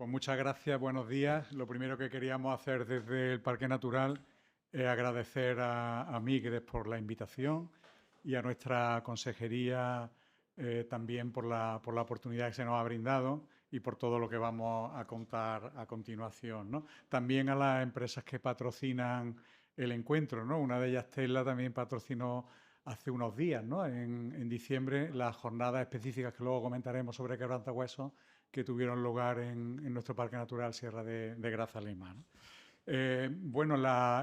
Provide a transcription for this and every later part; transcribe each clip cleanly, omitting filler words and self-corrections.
Pues muchas gracias, buenos días. Lo primero que queríamos hacer desde el Parque Natural es agradecer a Migres por la invitación y a nuestra consejería también por la oportunidad que se nos ha brindado y por todo lo que vamos a contar a continuación, ¿no? También a las empresas que patrocinan el encuentro, ¿no? Una de ellas, Tesla, también patrocinó hace unos días, ¿no? En diciembre, las jornadas específicas que luego comentaremos sobre quebrantahuesos que tuvieron lugar en nuestro Parque Natural Sierra de Grazalema, ¿no? Bueno,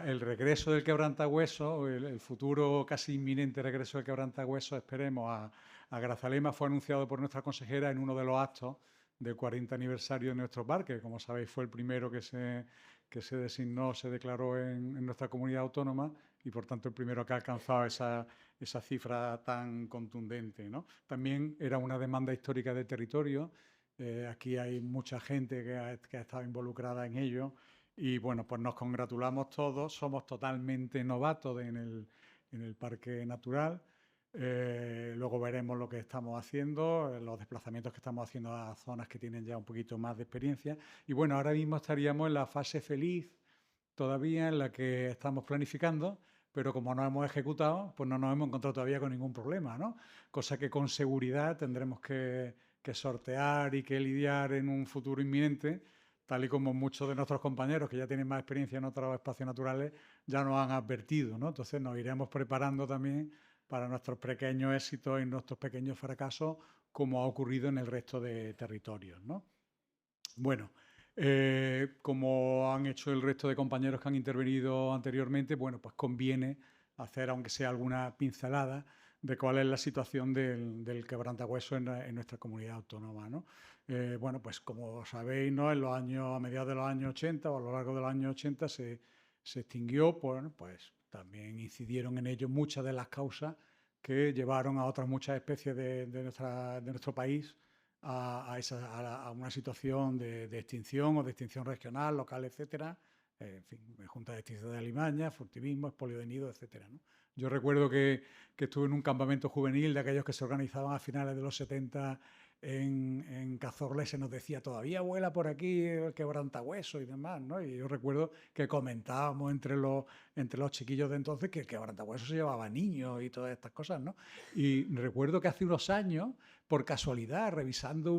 el regreso del quebrantahueso, el futuro casi inminente regreso del quebrantahueso, esperemos, a Grazalema, fue anunciado por nuestra consejera en uno de los actos del 40 aniversario de nuestro parque, que como sabéis fue el primero que se designó, se declaró en nuestra comunidad autónoma y por tanto el primero que ha alcanzado esa cifra tan contundente, ¿no? También era una demanda histórica del territorio. Aquí hay mucha gente que ha estado involucrada en ello y bueno, pues nos congratulamos todos, somos totalmente novatos en el Parque Natural. Luego veremos lo que estamos haciendo, los desplazamientos que estamos haciendo a zonas que tienen ya un poquito más de experiencia. Y bueno, ahora mismo estaríamos en la fase feliz todavía en la que estamos planificando, pero como no hemos ejecutado, pues no nos hemos encontrado todavía con ningún problema, ¿no? Cosa que con seguridad tendremos que sortear y que lidiar en un futuro inminente, tal y como muchos de nuestros compañeros que ya tienen más experiencia en otros espacios naturales ya nos han advertido, ¿no? Entonces nos iremos preparando también para nuestros pequeños éxitos y nuestros pequeños fracasos, como ha ocurrido en el resto de territorios, ¿no? Bueno, como han hecho el resto de compañeros que han intervenido anteriormente, bueno, pues conviene hacer, aunque sea alguna pincelada, de cuál es la situación del quebrantahueso en nuestra comunidad autónoma, ¿no? Bueno, pues como sabéis, ¿no? A mediados de los años 80 o a lo largo de los años 80 se extinguió, pues también incidieron en ello muchas de las causas que llevaron a otras muchas especies de nuestro país a una situación de extinción o de extinción regional, local, etcétera. En fin, Junta de Extinción de Alimaña, furtivismo, expolio de nido, etcétera, ¿no? Yo recuerdo que estuve en un campamento juvenil de aquellos que se organizaban a finales de los 70 en Cazorla y se nos decía, todavía vuela por aquí el quebrantahueso y demás, ¿no? Y yo recuerdo que comentábamos entre los chiquillos de entonces que el quebrantahueso se llevaba niños y todas estas cosas, ¿no? Y recuerdo que hace unos años, por casualidad, revisando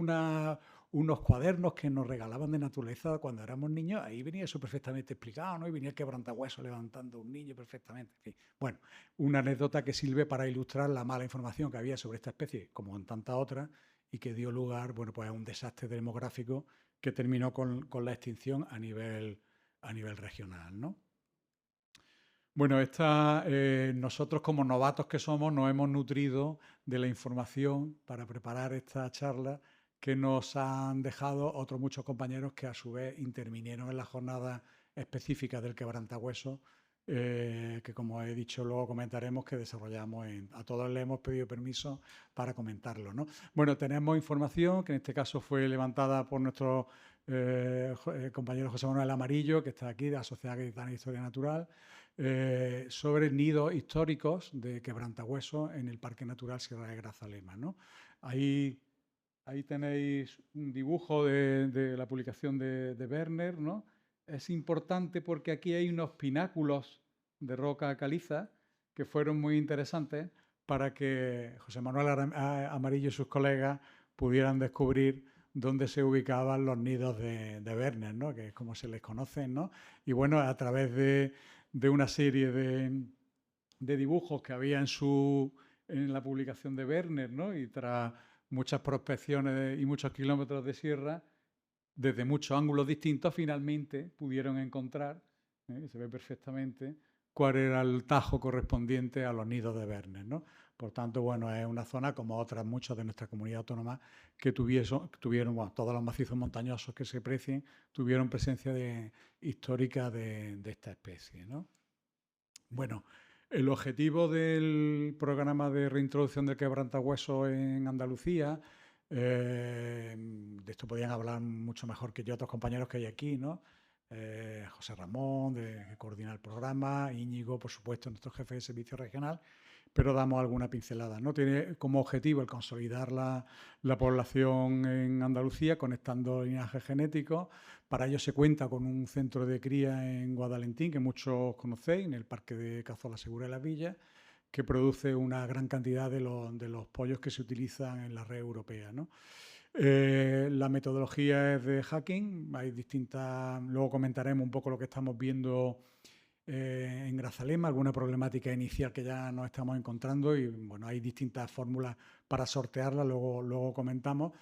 unos cuadernos que nos regalaban de naturaleza cuando éramos niños, ahí venía eso perfectamente explicado, ¿no? Y venía el quebrantahueso levantando un niño perfectamente. En fin, bueno, una anécdota que sirve para ilustrar la mala información que había sobre esta especie, como en tantas otras, y que dio lugar, bueno, pues a un desastre demográfico que terminó con la extinción a nivel regional, ¿no? Bueno, nosotros como novatos que somos nos hemos nutrido de la información para preparar esta charla que nos han dejado otros muchos compañeros que a su vez intervinieron en la jornada específica del quebrantahueso, que como he dicho luego comentaremos que desarrollamos. A todos les hemos pedido permiso para comentarlo, ¿no? Bueno, tenemos información que en este caso fue levantada por nuestro compañero José Manuel Amarillo, que está aquí, de la Sociedad Gaditana de Historia Natural, sobre nidos históricos de quebrantahuesos en el Parque Natural Sierra de Grazalema, ¿no? Ahí tenéis un dibujo de la publicación de Werner, ¿no? Es importante porque aquí hay unos pináculos de roca caliza que fueron muy interesantes para que José Manuel Amarillo y sus colegas pudieran descubrir dónde se ubicaban los nidos de Werner, ¿no? Que es como se les conocen, ¿no? Y bueno, a través de una serie de dibujos que había en la publicación de Werner, ¿no? Y tras muchas prospecciones y muchos kilómetros de sierra, desde muchos ángulos distintos, finalmente pudieron encontrar, se ve perfectamente, cuál era el tajo correspondiente a los nidos de Werner, ¿no? Por tanto, bueno, es una zona como otras muchas de nuestra comunidad autónoma que tuvieron, bueno, todos los macizos montañosos que se precien, tuvieron presencia histórica de esta especie, ¿no? Bueno, el objetivo del programa de reintroducción del quebrantahueso en Andalucía, de esto podían hablar mucho mejor que yo otros compañeros que hay aquí, ¿no? José Ramón, que coordina el programa, Íñigo, por supuesto, nuestro jefe de servicio regional, pero damos alguna pincelada, ¿no? Tiene como objetivo el consolidar la población en Andalucía, conectando linajes genéticos. Para ello se cuenta con un centro de cría en Guadalentín, que muchos conocéis, en el Parque de Cazola Segura de las Villas, que produce una gran cantidad de los pollos que se utilizan en la red europea, ¿no? La metodología es de hacking, hay distintas, luego comentaremos un poco lo que estamos viendo en Grazalema, alguna problemática inicial que ya nos estamos encontrando y bueno, hay distintas fórmulas para sortearla, luego comentamos.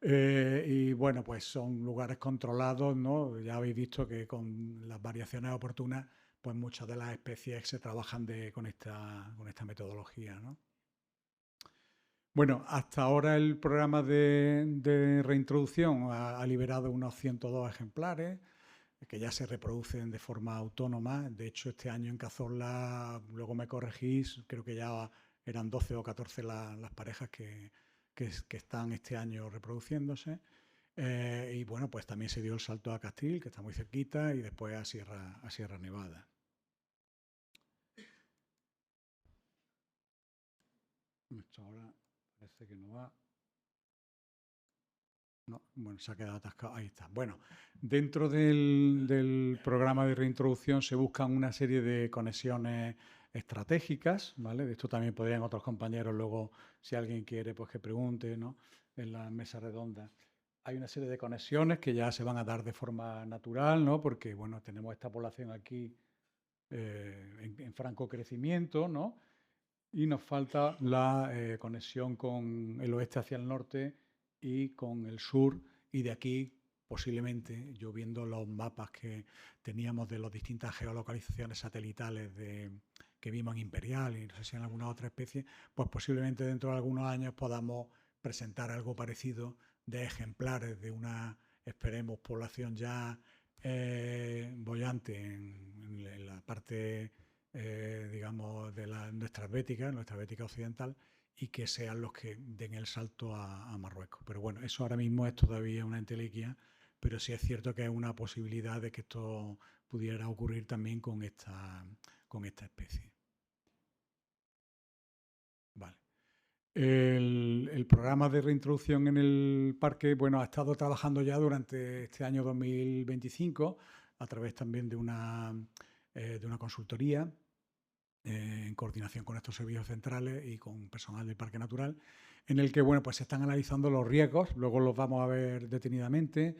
Y bueno, pues son lugares controlados, ¿no? Ya habéis visto que con las variaciones oportunas, pues muchas de las especies se trabajan con esta metodología, ¿no? Bueno, hasta ahora el programa de reintroducción ha liberado unos 102 ejemplares que ya se reproducen de forma autónoma. De hecho, este año en Cazorla, luego me corregís, creo que ya eran 12 o 14 las parejas que están este año reproduciéndose. Y bueno, pues también se dio el salto a Castil, que está muy cerquita, y después a Sierra Nevada. Esto ahora parece que no va. No, bueno, se ha quedado atascado. Ahí está. Bueno, dentro del programa de reintroducción se buscan una serie de conexiones estratégicas, ¿vale? De esto también podrían otros compañeros luego, si alguien quiere, pues que pregunte, ¿no? En la mesa redonda. Hay una serie de conexiones que ya se van a dar de forma natural, ¿no? Porque, bueno, tenemos esta población aquí en franco crecimiento, ¿no? Y nos falta la conexión con el oeste hacia el norte y con el sur, y de aquí posiblemente, yo viendo los mapas que teníamos de las distintas geolocalizaciones satelitales que vimos en Imperial y no sé si en alguna otra especie, pues posiblemente dentro de algunos años podamos presentar algo parecido de ejemplares de una, esperemos, población ya boyante en la parte digamos, de nuestra bética occidental, y que sean los que den el salto a Marruecos. Pero bueno, eso ahora mismo es todavía una entelequia, pero sí es cierto que es una posibilidad de que esto pudiera ocurrir también con esta especie. Vale. El programa de reintroducción en el parque, bueno, ha estado trabajando ya durante este año 2025 a través también de una consultoría en coordinación con estos servicios centrales y con personal del Parque Natural, en el que bueno, pues se están analizando los riesgos, luego los vamos a ver detenidamente,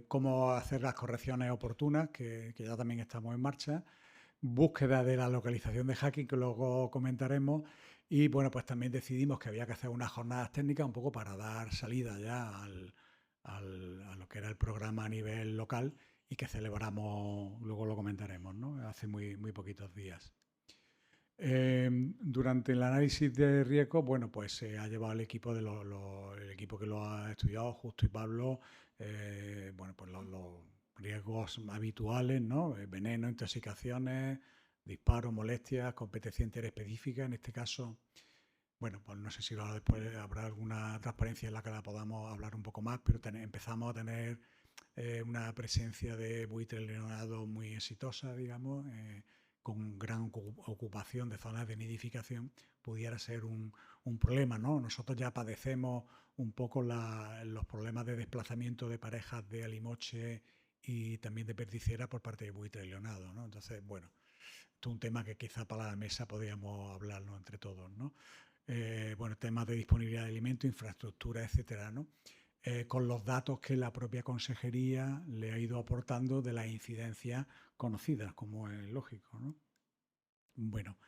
cómo hacer las correcciones oportunas, que ya también estamos en marcha, búsqueda de la localización de hacking, que luego comentaremos, y bueno, pues también decidimos que había que hacer unas jornadas técnicas un poco para dar salida ya a lo que era el programa a nivel local y que celebramos, luego lo comentaremos, ¿no? Hace muy poquitos días. Durante el análisis de riesgo, bueno, pues se ha llevado el equipo el equipo que lo ha estudiado, Justo y Pablo, bueno, pues los riesgos habituales, ¿no? Veneno, intoxicaciones, disparos, molestias, competencia interespecífica. En este caso, bueno, pues no sé si después habrá alguna transparencia en la que la podamos hablar un poco más, pero empezamos a tener una presencia de buitre leonado muy exitosa, digamos, con gran ocupación de zonas de nidificación, pudiera ser un problema, ¿no? Nosotros ya padecemos un poco los problemas de desplazamiento de parejas de alimoche y también de perdicera por parte de buitre leonado, ¿no? Entonces, bueno, esto es un tema que quizá para la mesa podríamos hablarlo entre todos, ¿no? Bueno, temas de disponibilidad de alimentos, infraestructura, etcétera, ¿no? Con los datos que la propia consejería le ha ido aportando de las incidencias conocidas, como es lógico, ¿no? Bueno,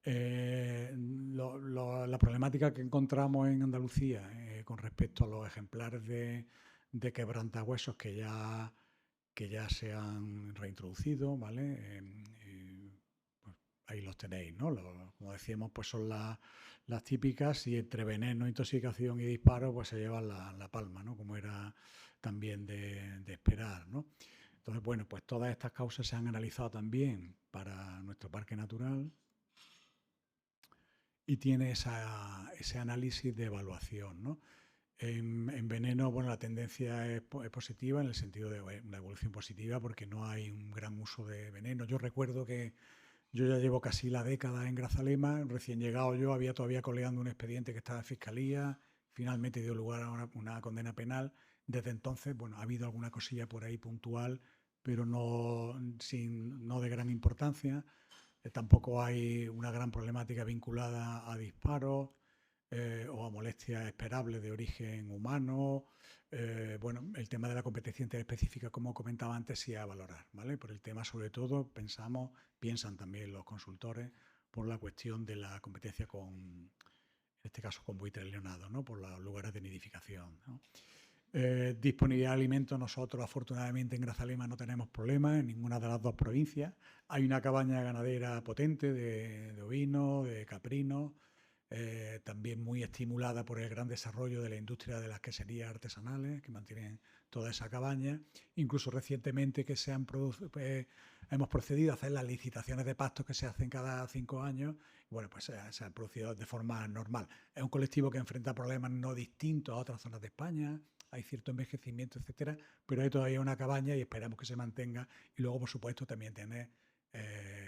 la problemática que encontramos en Andalucía con respecto a los ejemplares de quebrantahuesos que ya se han reintroducido, ¿vale? Pues ahí los tenéis, ¿no? Como decíamos, pues son las típicas, y entre veneno, intoxicación y disparo, pues se llevan la palma, ¿no? Como era también de esperar, ¿no? Entonces, bueno, pues todas estas causas se han analizado también para nuestro parque natural y tiene ese análisis de evaluación, ¿no? En veneno, bueno, la tendencia es positiva en el sentido de una evolución positiva porque no hay un gran uso de veneno. Yo recuerdo que Yo ya llevo casi la década en Grazalema, recién llegado yo, había todavía coleando un expediente que estaba en Fiscalía, finalmente dio lugar a una condena penal. Desde entonces, bueno, ha habido alguna cosilla por ahí puntual, pero no de gran importancia. Tampoco hay una gran problemática vinculada a disparos o a molestias esperables de origen humano. Bueno, el tema de la competencia interespecífica, como comentaba antes, sí a valorar, ¿vale? Por el tema, sobre todo, piensan también los consultores por la cuestión de la competencia en este caso con buitres leonados, ¿no? Por los lugares de nidificación, ¿no? Disponibilidad de alimentos, nosotros afortunadamente en Grazalema no tenemos problemas en ninguna de las dos provincias. Hay una cabaña ganadera potente de ovinos, de caprinos, también muy estimulada por el gran desarrollo de la industria de las queserías artesanales que mantienen toda esa cabaña. Incluso recientemente que hemos procedido a hacer las licitaciones de pastos que se hacen cada 5 años. Bueno, pues se ha producido de forma normal. Es un colectivo que enfrenta problemas no distintos a otras zonas de España. Hay cierto envejecimiento, etcétera, pero hay todavía una cabaña y esperamos que se mantenga. Y luego, por supuesto, también tener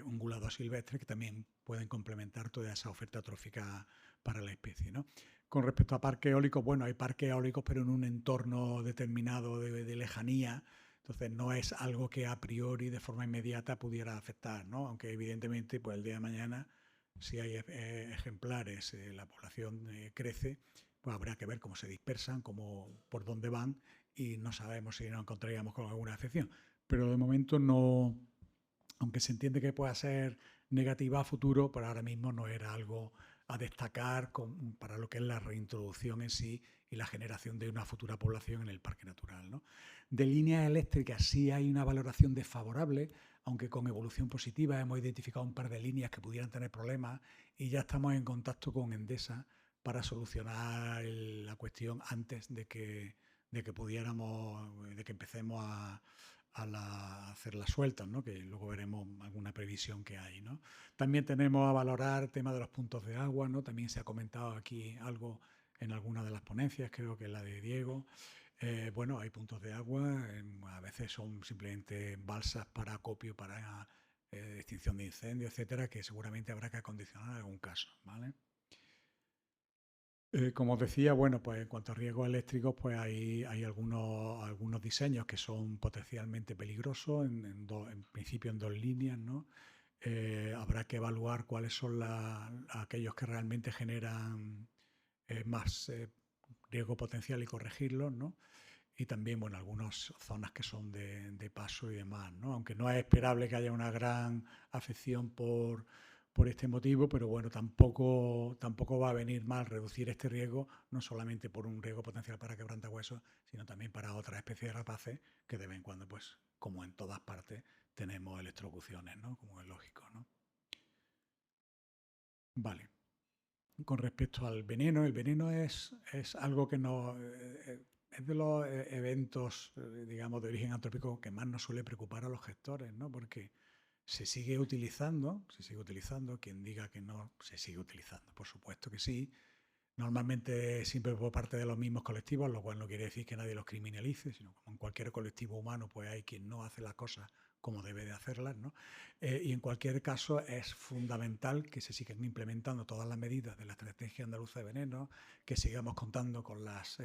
ungulados silvestres que también pueden complementar toda esa oferta trófica para la especie, ¿no? Con respecto a parques eólicos, bueno, hay parques eólicos, pero en un entorno determinado de lejanía. Entonces no es algo que a priori de forma inmediata pudiera afectar, ¿no? Aunque evidentemente pues el día de mañana si hay ejemplares, la población crece, pues habrá que ver cómo se dispersan, por dónde van y no sabemos si nos encontraríamos con alguna afección. Pero de momento no, aunque se entiende que pueda ser negativa a futuro, pero ahora mismo no era algo a destacar para lo que es la reintroducción en sí y la generación de una futura población en el parque natural, ¿no? De líneas eléctricas sí hay una valoración desfavorable, aunque con evolución positiva hemos identificado un par de líneas que pudieran tener problemas y ya estamos en contacto con Endesa para solucionar la cuestión antes de que empecemos hacer las sueltas, ¿no? Que luego veremos alguna previsión que hay, ¿no? También tenemos a valorar el tema de los puntos de agua, ¿no? También se ha comentado aquí algo en alguna de las ponencias, creo que en la de Diego. Bueno, hay puntos de agua, a veces son simplemente balsas para acopio, para extinción de incendios, etcétera, que seguramente habrá que acondicionar en algún caso, ¿vale? Como os decía, bueno, pues en cuanto a riesgos eléctricos, pues hay algunos diseños que son potencialmente peligrosos, en principio en 2 líneas, ¿no? Habrá que evaluar cuáles son aquellos que realmente generan más riesgo potencial y corregirlos, ¿no? Y también, bueno, algunas zonas que son de paso y demás, ¿no? Aunque no es esperable que haya una gran afección por este motivo, pero bueno, tampoco va a venir mal reducir este riesgo, no solamente por un riesgo potencial para quebrantahuesos, sino también para otras especies de rapaces que de vez en cuando, pues, como en todas partes, tenemos electrocuciones, ¿no? Como es lógico, ¿no? Vale. Con respecto al veneno, el veneno es algo que no es de los eventos, digamos, de origen antrópico que más nos suele preocupar a los gestores, ¿no? Porque se sigue utilizando, quien diga que no, se sigue utilizando, por supuesto que sí. Normalmente siempre por parte de los mismos colectivos, lo cual no quiere decir que nadie los criminalice, sino como en cualquier colectivo humano, pues hay quien no hace las cosas como debe de hacerlas, ¿no? Y en cualquier caso es fundamental que se sigan implementando todas las medidas de la estrategia andaluza de veneno, que sigamos contando con las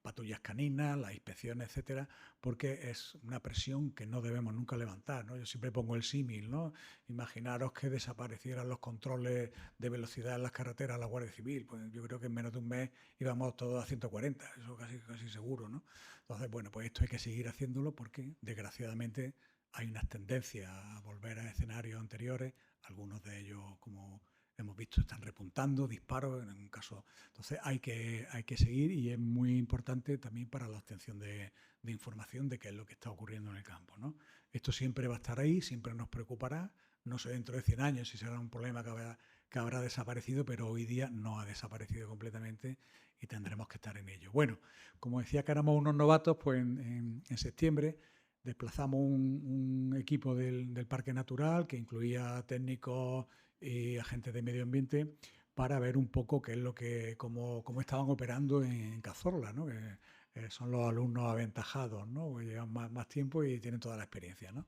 patrullas caninas, las inspecciones, etcétera, porque es una presión que no debemos nunca levantar, ¿no? Yo siempre pongo el símil, ¿no? Imaginaros que desaparecieran los controles de velocidad en las carreteras a la Guardia Civil, pues yo creo que en menos de un mes íbamos todos a 140, eso casi seguro, ¿no? Entonces, bueno, pues esto hay que seguir haciéndolo porque desgraciadamente hay unas tendencias a volver a escenarios anteriores, algunos de ellos, como hemos visto, están repuntando, disparos en un caso. Entonces hay que seguir y es muy importante también para la obtención de información de qué es lo que está ocurriendo en el campo, ¿no? Esto siempre va a estar ahí, siempre nos preocupará, no sé dentro de 100 años si será un problema que habrá desaparecido, pero hoy día no ha desaparecido completamente y tendremos que estar en ello. Bueno, como decía que éramos unos novatos, pues en septiembre desplazamos un equipo del Parque Natural que incluía técnicos y agentes de medio ambiente para ver un poco qué es cómo estaban operando en Cazorla, ¿no? Que son los alumnos aventajados, ¿no? Que llevan más tiempo y tienen toda la experiencia, ¿no?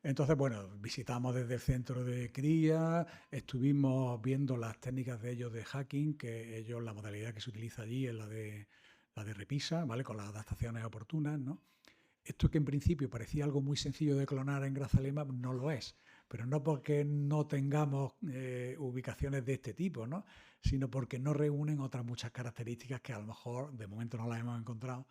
Entonces, bueno, visitamos desde el centro de cría, estuvimos viendo las técnicas de ellos de hacking, que ellos, la modalidad que se utiliza allí es la de repisa, ¿vale? Con las adaptaciones oportunas, ¿no? Esto que en principio parecía algo muy sencillo de clonar en Grazalema, no lo es. Pero no porque no tengamos ubicaciones de este tipo, ¿no? Sino porque no reúnen otras muchas características que a lo mejor de momento no las hemos encontrado,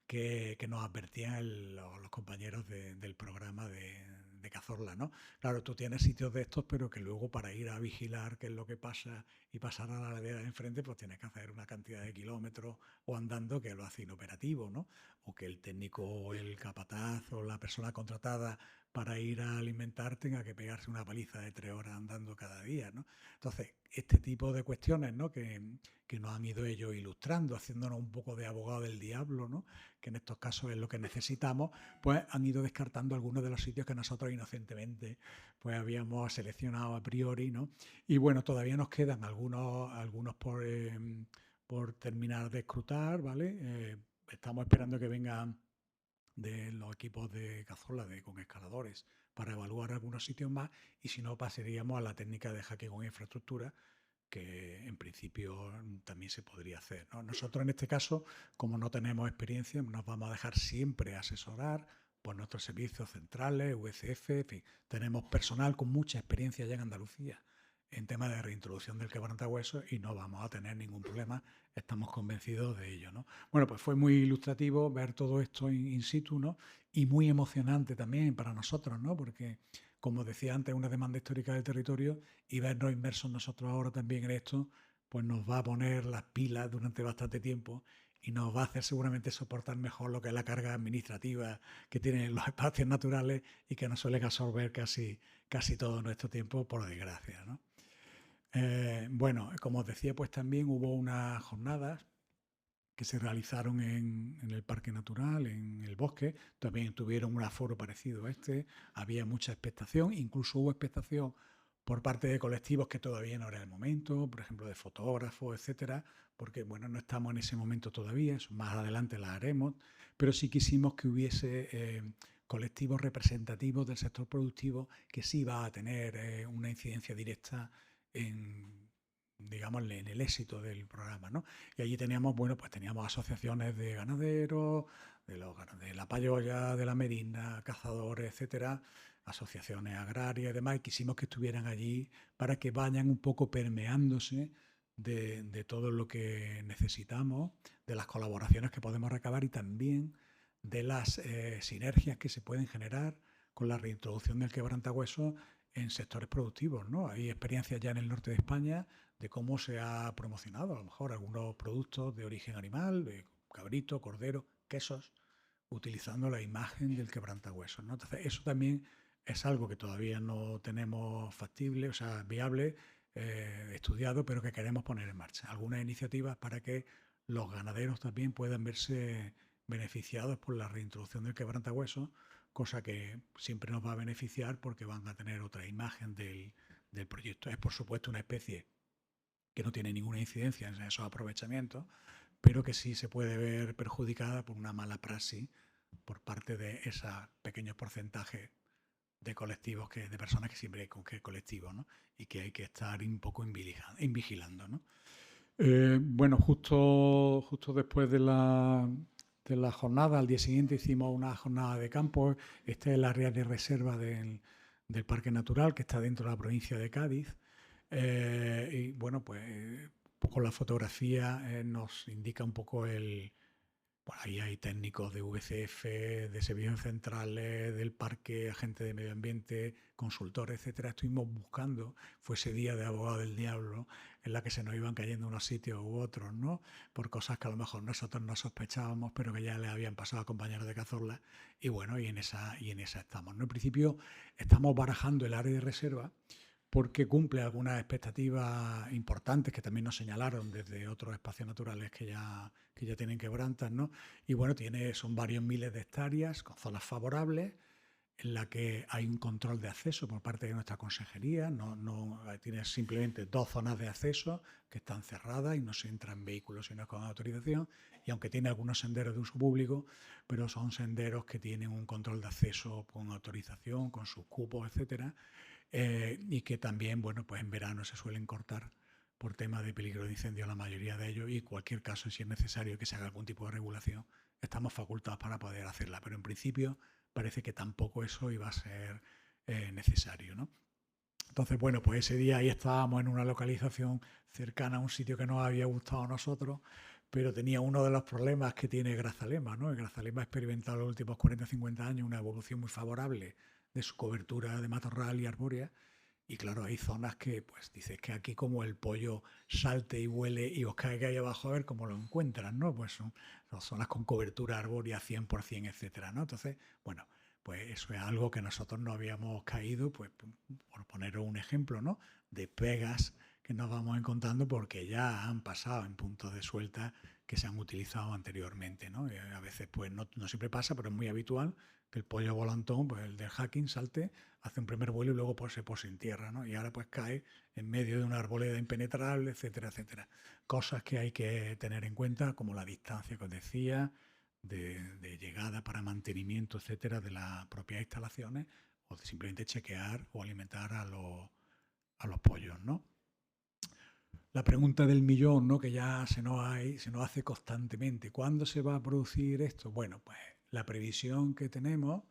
que nos advertían los compañeros del programa de Cazorla, ¿no? Claro, tú tienes sitios de estos, pero que luego para ir a vigilar qué es lo que pasa y pasar a la ladera de enfrente, pues tienes que hacer una cantidad de kilómetros o andando que lo hace inoperativo, ¿no? O que el técnico o el capataz o la persona contratada para ir a alimentar tenga que pegarse una paliza de 3 horas andando cada día, ¿no? Entonces, este tipo de cuestiones, ¿no? Que nos han ido ellos ilustrando, haciéndonos un poco de abogado del diablo, ¿no? Que en estos casos es lo que necesitamos, pues han ido descartando algunos de los sitios que nosotros inocentemente pues habíamos seleccionado a priori, ¿no? Y bueno, todavía nos quedan algunos por terminar de escrutar, ¿vale? Estamos esperando que vengan de los equipos de Cazorla con escaladores para evaluar algunos sitios más y si no pasaríamos a la técnica de hacking con infraestructura que en principio también se podría hacer, ¿no? Nosotros en este caso, como no tenemos experiencia, nos vamos a dejar siempre asesorar por nuestros servicios centrales, UCF, en fin, tenemos personal con mucha experiencia ya en Andalucía en tema de reintroducción del quebrantahuesos y no vamos a tener ningún problema, estamos convencidos de ello, ¿no? Bueno, pues fue muy ilustrativo ver todo esto in situ, ¿no? Y muy emocionante también para nosotros, ¿no? Porque, como decía antes, una demanda histórica del territorio y vernos inmersos nosotros ahora también en esto, pues nos va a poner las pilas durante bastante tiempo y nos va a hacer seguramente soportar mejor lo que es la carga administrativa que tienen los espacios naturales y que nos suelen absorber casi todo nuestro tiempo, por desgracia, ¿no? Bueno, como os decía, pues también hubo unas jornadas que se realizaron en el Parque Natural, en el bosque. También tuvieron un aforo parecido a este. Había mucha expectación, incluso hubo expectación por parte de colectivos que todavía no era el momento, por ejemplo, de fotógrafos, etcétera, porque bueno, no estamos en ese momento todavía, eso más adelante la haremos, pero sí quisimos que hubiese colectivos representativos del sector productivo que sí va a tener una incidencia directa en, digamos, en el éxito del programa, ¿no? Y allí teníamos, bueno, pues teníamos asociaciones de ganaderos, de la payolla, de la merina, cazadores, etcétera, asociaciones agrarias y demás, y quisimos que estuvieran allí para que vayan un poco permeándose de todo lo que necesitamos, de las colaboraciones que podemos recabar y también de las sinergias que se pueden generar con la reintroducción del quebrantahuesos en sectores productivos, ¿no? Hay experiencias ya en el norte de España de cómo se ha promocionado a lo mejor algunos productos de origen animal, de cabrito, cordero, quesos, utilizando la imagen del quebrantahuesos, ¿no? Entonces, eso también es algo que todavía no tenemos factible, o sea, viable, estudiado, pero que queremos poner en marcha. Algunas iniciativas para que los ganaderos también puedan verse beneficiados por la reintroducción del quebrantahuesos, cosa que siempre nos va a beneficiar porque van a tener otra imagen del proyecto. Es, por supuesto, una especie que no tiene ninguna incidencia en esos aprovechamientos, pero que sí se puede ver perjudicada por una mala praxis por parte de esos pequeños porcentajes de colectivos, de personas que siempre hay con qué colectivo, ¿no? Y que hay que estar un poco vigilando, ¿no? Bueno, justo después de la jornada, al día siguiente hicimos una jornada de campo. Este es el área de reserva del Parque Natural, que está dentro de la provincia de Cádiz. Y bueno, pues un poco la fotografía nos indica un poco bueno, ahí hay técnicos de VCF, de servicios centrales, del parque, agentes de medio ambiente, consultores, etcétera. Estuvimos buscando, fue ese día de abogado del diablo, en la que se nos iban cayendo unos sitios u otros, ¿no? Por cosas que a lo mejor nosotros no sospechábamos, pero que ya le habían pasado a compañeros de Cazorla. Y bueno, y en esa estamos, ¿no? En principio estamos barajando el área de reserva porque cumple algunas expectativas importantes que también nos señalaron desde otros espacios naturales que ya tienen quebrantas, ¿no? Y bueno, son varios miles de hectáreas con zonas favorables, en la que hay un control de acceso por parte de nuestra consejería. No tiene simplemente 2 zonas de acceso que están cerradas y no se entran vehículos sino con autorización. Y aunque tiene algunos senderos de uso público, pero son senderos que tienen un control de acceso con autorización, con sus cupos, etcétera, y que también, bueno, pues en verano se suelen cortar por tema de peligro de incendio la mayoría de ellos, y en cualquier caso, si es necesario que se haga algún tipo de regulación, estamos facultados para poder hacerla. Pero en principio parece que tampoco eso iba a ser necesario, ¿no? Entonces, bueno, pues ese día ahí estábamos en una localización cercana a un sitio que nos había gustado a nosotros, pero tenía uno de los problemas que tiene Grazalema, ¿no? Grazalema ha experimentado en los últimos 40 o 50 años una evolución muy favorable de su cobertura de matorral y arbórea. Y claro, hay zonas que, pues dices que aquí como el pollo salte y huele y os caiga ahí abajo a ver cómo lo encuentran, ¿no? Pues son zonas con cobertura arbórea 100%, etcétera, ¿no? Entonces, bueno, pues eso es algo que nosotros no habíamos caído, pues por poneros un ejemplo, ¿no? De pegas que nos vamos encontrando porque ya han pasado en puntos de suelta que se han utilizado anteriormente, ¿no? A veces, pues no siempre pasa, pero es muy habitual que el pollo volantón, pues el del hacking, salte, hace un primer vuelo y luego pues, se pose en tierra, ¿no? Y ahora pues cae en medio de una arboleda impenetrable, etcétera, etcétera. Cosas que hay que tener en cuenta, como la distancia que os decía, de llegada para mantenimiento, etcétera, de las propias instalaciones, o de simplemente chequear o alimentar a los pollos, ¿no? La pregunta del millón, ¿no? Que ya se nos hace constantemente. ¿Cuándo se va a producir esto? Bueno, pues la previsión que tenemos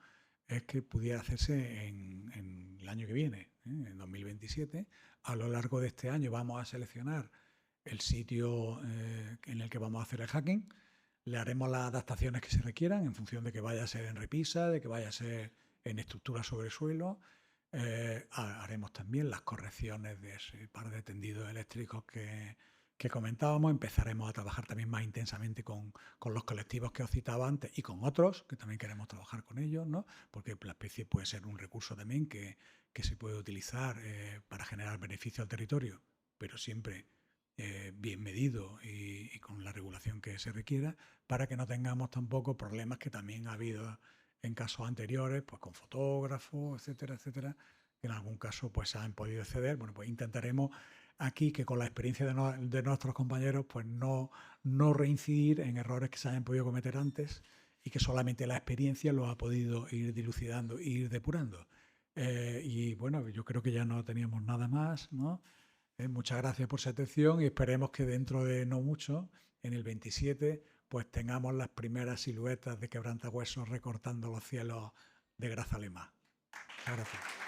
es que pudiera hacerse en el año que viene, en 2027. A lo largo de este año vamos a seleccionar el sitio en el que vamos a hacer el hacking. Le haremos las adaptaciones que se requieran en función de que vaya a ser en repisa, de que vaya a ser en estructura sobre suelo. Haremos también las correcciones de ese par de tendidos eléctricos que comentábamos. Empezaremos a trabajar también más intensamente con los colectivos que os citaba antes y con otros que también queremos trabajar con ellos, ¿no? Porque la especie puede ser un recurso también que se puede utilizar para generar beneficio al territorio, pero siempre bien medido y con la regulación que se requiera, para que no tengamos tampoco problemas que también ha habido en casos anteriores, pues con fotógrafos, etcétera, etcétera, que en algún caso pues han podido exceder. Bueno, pues intentaremos aquí que con la experiencia de nuestros compañeros pues no reincidir en errores que se hayan podido cometer antes y que solamente la experiencia lo ha podido ir dilucidando e ir depurando. Y bueno, yo creo que ya no teníamos nada más, ¿no? Muchas gracias por su atención y esperemos que dentro de no mucho, en el 27, pues tengamos las primeras siluetas de quebrantahuesos recortando los cielos de Grazalema. Muchas gracias.